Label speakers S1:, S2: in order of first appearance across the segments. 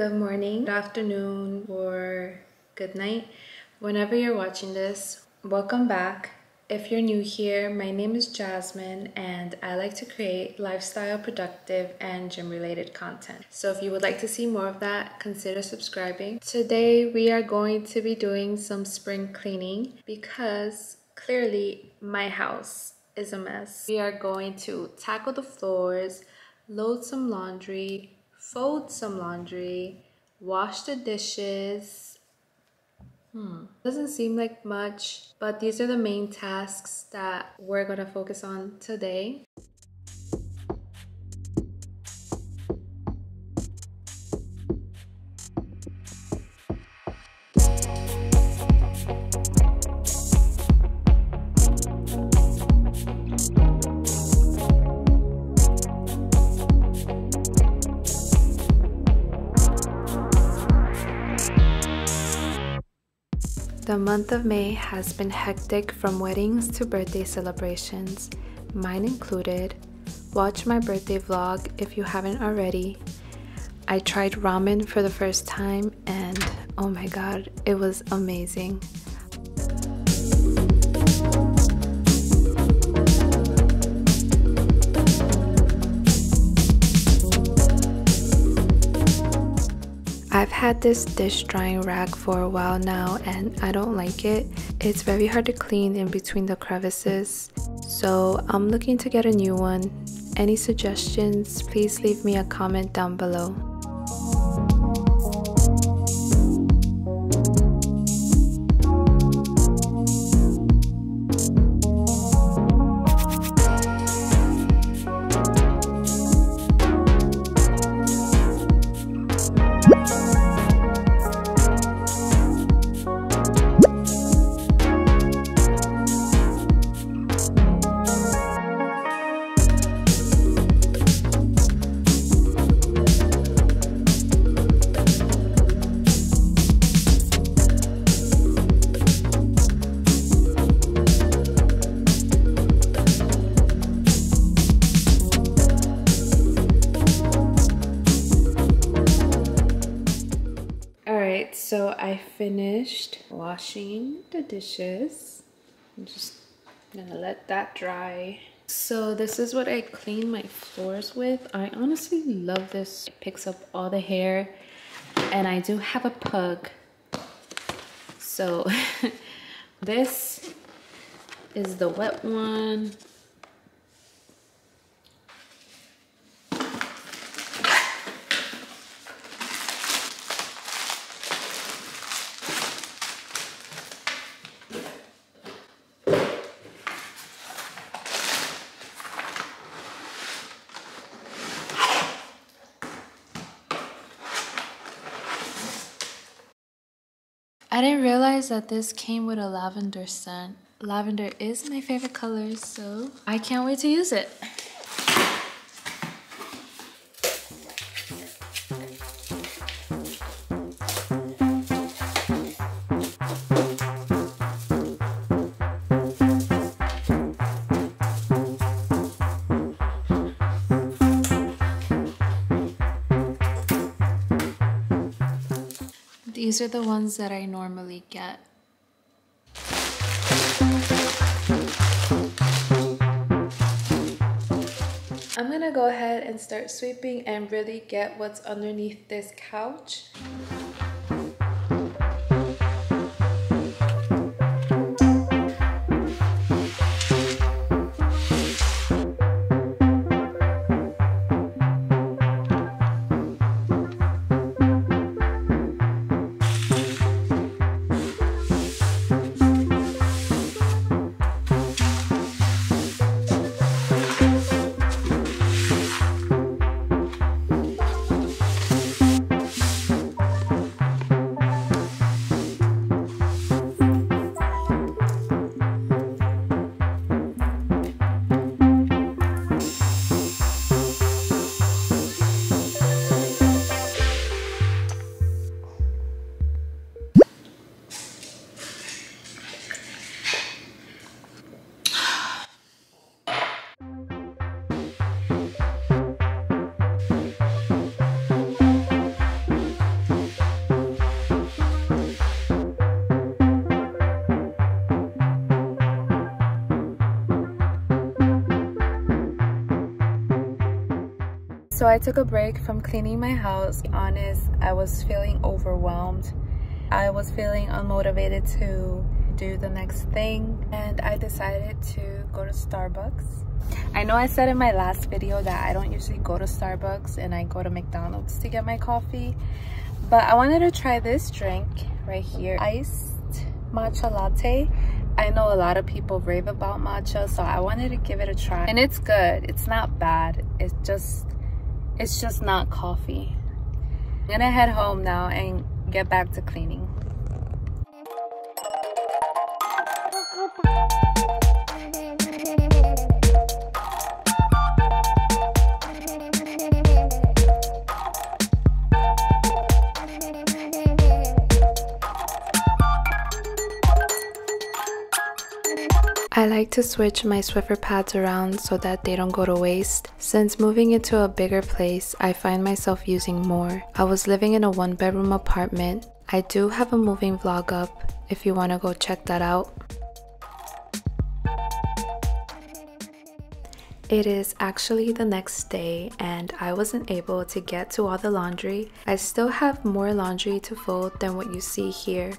S1: good morning, good afternoon, or good night. Whenever you're watching this, welcome back. If you're new here, my name is Jasmine and I like to create lifestyle, productive, and gym-related content. So if you would like to see more of that, consider subscribing. Today, we are going to be doing some spring cleaning because clearly my house is a mess. We are going to tackle the floors, load some laundry, fold some laundry, wash the dishes. Doesn't seem like much, but these are the main tasks that we're gonna focus on today. The month of May has been hectic from weddings to birthday celebrations, mine included. Watch my birthday vlog if you haven't already. I tried ramen for the first time and oh my god, it was amazing. I've had this dish drying rag for a while now and I don't like it. It's very hard to clean in between the crevices, so I'm looking to get a new one. Any suggestions, please leave me a comment down below. So I finished washing the dishes. I'm just gonna let that dry. So this is what I clean my floors with. I honestly love this. It picks up all the hair and I do have a pug. So this is the wet one. I didn't realize that this came with a lavender scent. Lavender is my favorite color, so I can't wait to use it. These are the ones that I normally get. I'm gonna go ahead and start sweeping and really get what's underneath this couch. So I took a break from cleaning my house. To be honest, I was feeling overwhelmed. I was feeling unmotivated to do the next thing, and I decided to go to Starbucks. I know I said in my last video that I don't usually go to Starbucks and I go to McDonald's to get my coffee, but I wanted to try this drink right here, iced matcha latte. I know a lot of people rave about matcha, so I wanted to give it a try, and it's good. It's not bad. It's just not coffee. I'm gonna head home now and get back to cleaning. I like to switch my Swiffer pads around so that they don't go to waste. Since moving into a bigger place, I find myself using more. I was living in a 1-bedroom apartment. I do have a moving vlog up if you want to go check that out. It is actually the next day and I wasn't able to get to all the laundry. I still have more laundry to fold than what you see here.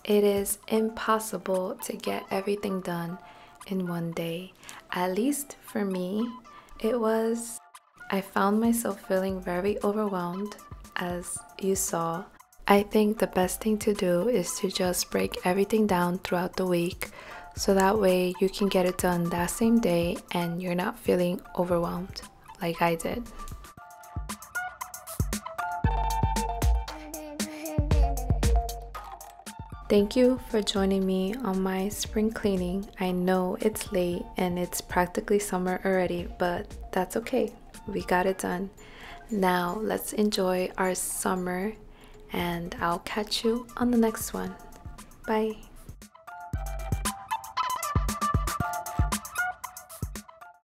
S1: It is impossible to get everything done in one day. At least for me, it was. I found myself feeling very overwhelmed, as you saw. I think the best thing to do is to just break everything down throughout the week, so that way you can get it done that same day and you're not feeling overwhelmed like I did. Thank you for joining me on my spring cleaning. I know it's late and it's practically summer already, but that's okay. We got it done. Now let's enjoy our summer, and I'll catch you on the next one. Bye.